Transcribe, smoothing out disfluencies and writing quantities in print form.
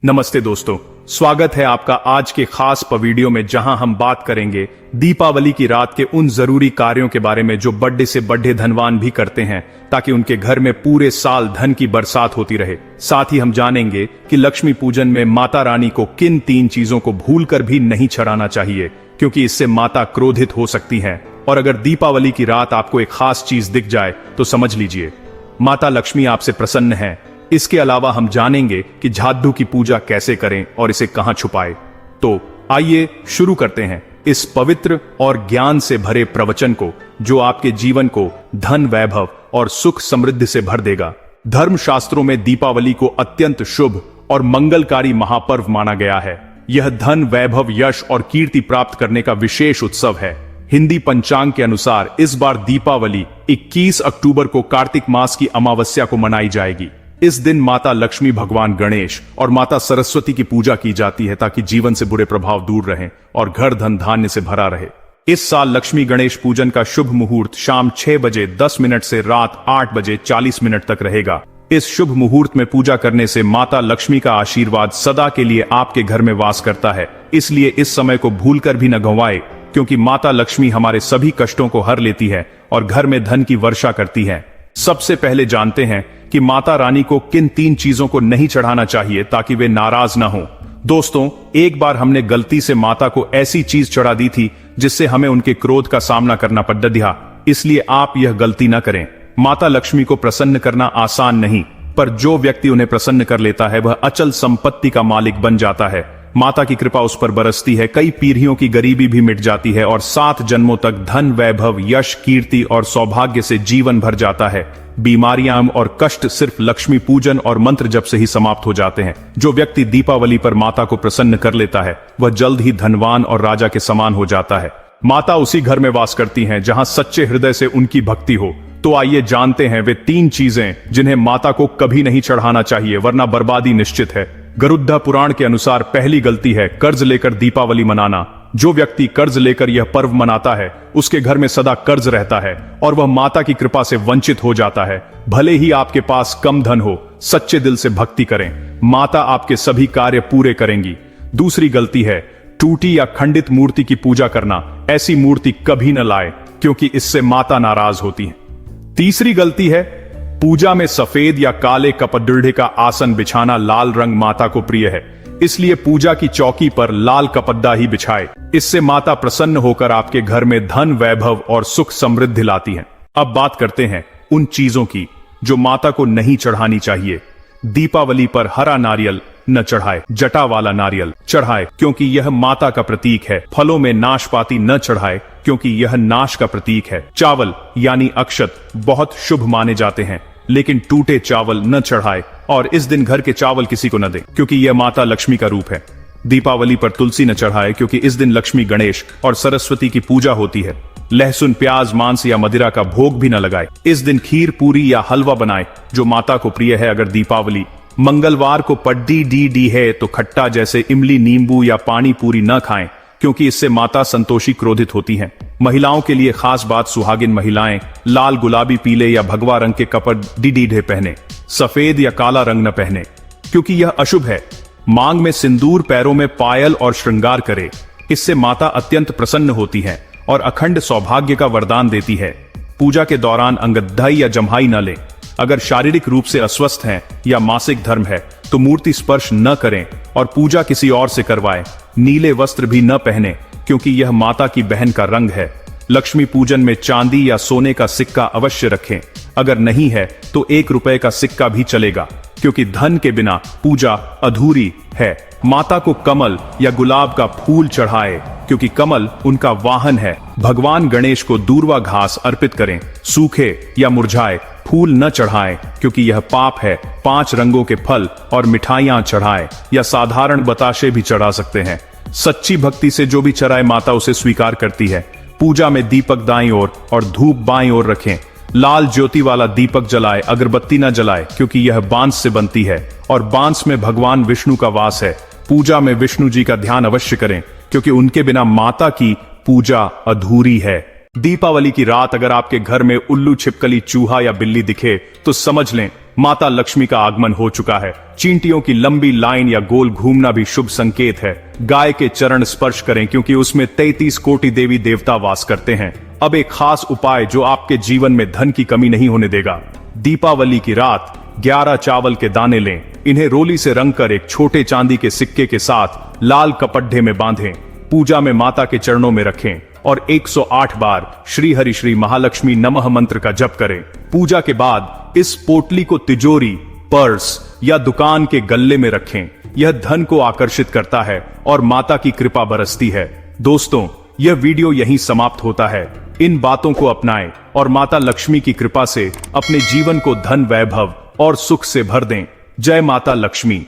नमस्ते दोस्तों, स्वागत है आपका आज के खास वीडियो में जहां हम बात करेंगे दीपावली की रात के उन जरूरी कार्यों के बारे में जो बड़े से बड़े धनवान भी करते हैं ताकि उनके घर में पूरे साल धन की बरसात होती रहे। साथ ही हम जानेंगे कि लक्ष्मी पूजन में माता रानी को किन 3 चीजों को भूलकर भी नहीं चढ़ाना चाहिए, क्योंकि इससे माता क्रोधित हो सकती हैं। और अगर दीपावली की रात आपको एक खास चीज दिख जाए तो समझ लीजिए माता लक्ष्मी आपसे प्रसन्न है। इसके अलावा हम जानेंगे कि झाडू की पूजा कैसे करें और इसे कहां छुपाएं। तो आइए शुरू करते हैं इस पवित्र और ज्ञान से भरे प्रवचन को, जो आपके जीवन को धन, वैभव और सुख समृद्धि से भर देगा। धर्मशास्त्रों में दीपावली को अत्यंत शुभ और मंगलकारी महापर्व माना गया है। यह धन, वैभव, यश और कीर्ति प्राप्त करने का विशेष उत्सव है। हिंदी पंचांग के अनुसार इस बार दीपावली 21 अक्टूबर को कार्तिक मास की अमावस्या को मनाई जाएगी। इस दिन माता लक्ष्मी, भगवान गणेश और माता सरस्वती की पूजा की जाती है ताकि जीवन से बुरे प्रभाव दूर रहें और घर धन धान्य से भरा रहे। इस साल लक्ष्मी गणेश पूजन का शुभ मुहूर्त शाम 6 बजे 10 मिनट से रात 8 बजे 40 मिनट तक रहेगा। इस शुभ मुहूर्त में पूजा करने से माता लक्ष्मी का आशीर्वाद सदा के लिए आपके घर में वास करता है। इसलिए इस समय को भूलकर भी न गंवाए, क्योंकि माता लक्ष्मी हमारे सभी कष्टों को हर लेती है और घर में धन की वर्षा करती है। सबसे पहले जानते हैं कि माता रानी को किन 3 चीजों को नहीं चढ़ाना चाहिए ताकि वे नाराज ना हो। दोस्तों, एक बार हमने गलती से माता को ऐसी चीज चढ़ा दी थी जिससे हमें उनके क्रोध का सामना करना पड़ गया। इसलिए आप यह गलती न करें। माता लक्ष्मी को प्रसन्न करना आसान नहीं, पर जो व्यक्ति उन्हें प्रसन्न कर लेता है वह अचल संपत्ति का मालिक बन जाता है। माता की कृपा उस पर बरसती है, कई पीढ़ियों की गरीबी भी मिट जाती है और 7 जन्मों तक धन, वैभव, यश, कीर्ति और सौभाग्य से जीवन भर जाता है। बीमारियां और कष्ट सिर्फ लक्ष्मी पूजन और मंत्र जप से ही समाप्त हो जाते हैं। जो व्यक्ति दीपावली पर माता को प्रसन्न कर लेता है वह जल्द ही धनवान और राजा के समान हो जाता है। माता उसी घर में वास करती हैं जहां सच्चे हृदय से उनकी भक्ति हो। तो आइए जानते हैं वे 3 चीजें जिन्हें माता को कभी नहीं चढ़ाना चाहिए, वरना बर्बादी निश्चित है। गरुड़ पुराण के अनुसार पहली गलती है कर्ज लेकर दीपावली मनाना। जो व्यक्ति कर्ज लेकर यह पर्व मनाता है उसके घर में सदा कर्ज रहता है और वह माता की कृपा से वंचित हो जाता है। भले ही आपके पास कम धन हो, सच्चे दिल से भक्ति करें, माता आपके सभी कार्य पूरे करेंगी। दूसरी गलती है टूटी या खंडित मूर्ति की पूजा करना। ऐसी मूर्ति कभी न लाए, क्योंकि इससे माता नाराज होती है। तीसरी गलती है पूजा में सफेद या काले कपड़े का आसन बिछाना। लाल रंग माता को प्रिय है, इसलिए पूजा की चौकी पर लाल कपड़ा ही बिछाए। इससे माता प्रसन्न होकर आपके घर में धन, वैभव और सुख समृद्धि लाती है। अब बात करते हैं उन चीजों की जो माता को नहीं चढ़ानी चाहिए। दीपावली पर हरा नारियल न चढ़ाए, जटा वाला नारियल चढ़ाए क्योंकि यह माता का प्रतीक है। फलों में नाशपाती न चढ़ाए क्योंकि यह नाश का प्रतीक है। चावल यानी अक्षत बहुत शुभ माने जाते हैं, लेकिन टूटे चावल न चढ़ाए और इस दिन घर के चावल किसी को न दे, क्योंकि यह माता लक्ष्मी का रूप है। दीपावली पर तुलसी न चढ़ाए क्योंकि इस दिन लक्ष्मी, गणेश और सरस्वती की पूजा होती है। लहसुन, प्याज, मांस या मदिरा का भोग भी न लगाए। इस दिन खीर, पूरी या हलवा बनाए जो माता को प्रिय है। अगर दीपावली मंगलवार को पड्डी डी है तो खट्टा जैसे इमली, नींबू या पानी पूरी न खाएं, क्योंकि इससे माता संतोषी क्रोधित होती हैं। महिलाओं के लिए खास बात, सुहागिन महिलाएं लाल, गुलाबी, पीले या भगवा रंग के कपड़े डीढ़े पहने। सफेद या काला रंग न पहने क्योंकि यह अशुभ है। मांग में सिंदूर, पैरों में पायल और श्रृंगार करे। इससे माता अत्यंत प्रसन्न होती है और अखंड सौभाग्य का वरदान देती है। पूजा के दौरान अंगदाई या जम्हाई न लें। अगर शारीरिक रूप से अस्वस्थ हैं या मासिक धर्म है तो मूर्ति स्पर्श न करें और पूजा किसी और से करवाएं। नीले वस्त्र भी न पहने क्योंकि यह माता की बहन का रंग है। लक्ष्मी पूजन में चांदी या सोने का सिक्का अवश्य रखें। अगर नहीं है तो 1 रुपए का सिक्का भी चलेगा, क्योंकि धन के बिना पूजा अधूरी है। माता को कमल या गुलाब का फूल चढ़ाए क्योंकि कमल उनका वाहन है। भगवान गणेश को दूर्वा घास अर्पित करें। सूखे या मुरझाए फूल न चढ़ाएं क्योंकि यह पाप है। 5 रंगों के फल और मिठाइयां चढ़ाएं या साधारण बताशे भी चढ़ा सकते हैं। सच्ची भक्ति से जो भी चढ़ाए माता उसे स्वीकार करती है। पूजा में दीपक दाईं ओर और धूप बाईं ओर रखें। लाल ज्योति वाला दीपक जलाए, अगरबत्ती न जलाए क्योंकि यह बांस से बनती है और बांस में भगवान विष्णु का वास है। पूजा में विष्णु जी का ध्यान अवश्य करें क्योंकि उनके बिना माता की पूजा अधूरी है। दीपावली की रात अगर आपके घर में उल्लू, छिपकली, चूहा या बिल्ली दिखे तो समझ लें माता लक्ष्मी का आगमन हो चुका है। चींटियों की लंबी लाइन या गोल घूमना भी शुभ संकेत है। गाय के चरण स्पर्श करें क्योंकि उसमें 33 कोटि देवी देवता वास करते हैं। अब एक खास उपाय जो आपके जीवन में धन की कमी नहीं होने देगा। दीपावली की रात 11 चावल के दाने लें, इन्हें रोली से रंगकर एक छोटे चांदी के सिक्के के साथ लाल कपड्ढे में बांधें, पूजा में माता के चरणों में रखें और 108 बार श्री हरि श्री महालक्ष्मी नमः मंत्र का जप करें। पूजा के बाद इस पोटली को तिजोरी, पर्स या दुकान के गल्ले में रखें। यह धन को आकर्षित करता है और माता की कृपा बरसती है। दोस्तों, यह वीडियो यहीं समाप्त होता है। इन बातों को अपनाएं और माता लक्ष्मी की कृपा से अपने जीवन को धन, वैभव और सुख से भर दें। जय माता लक्ष्मी।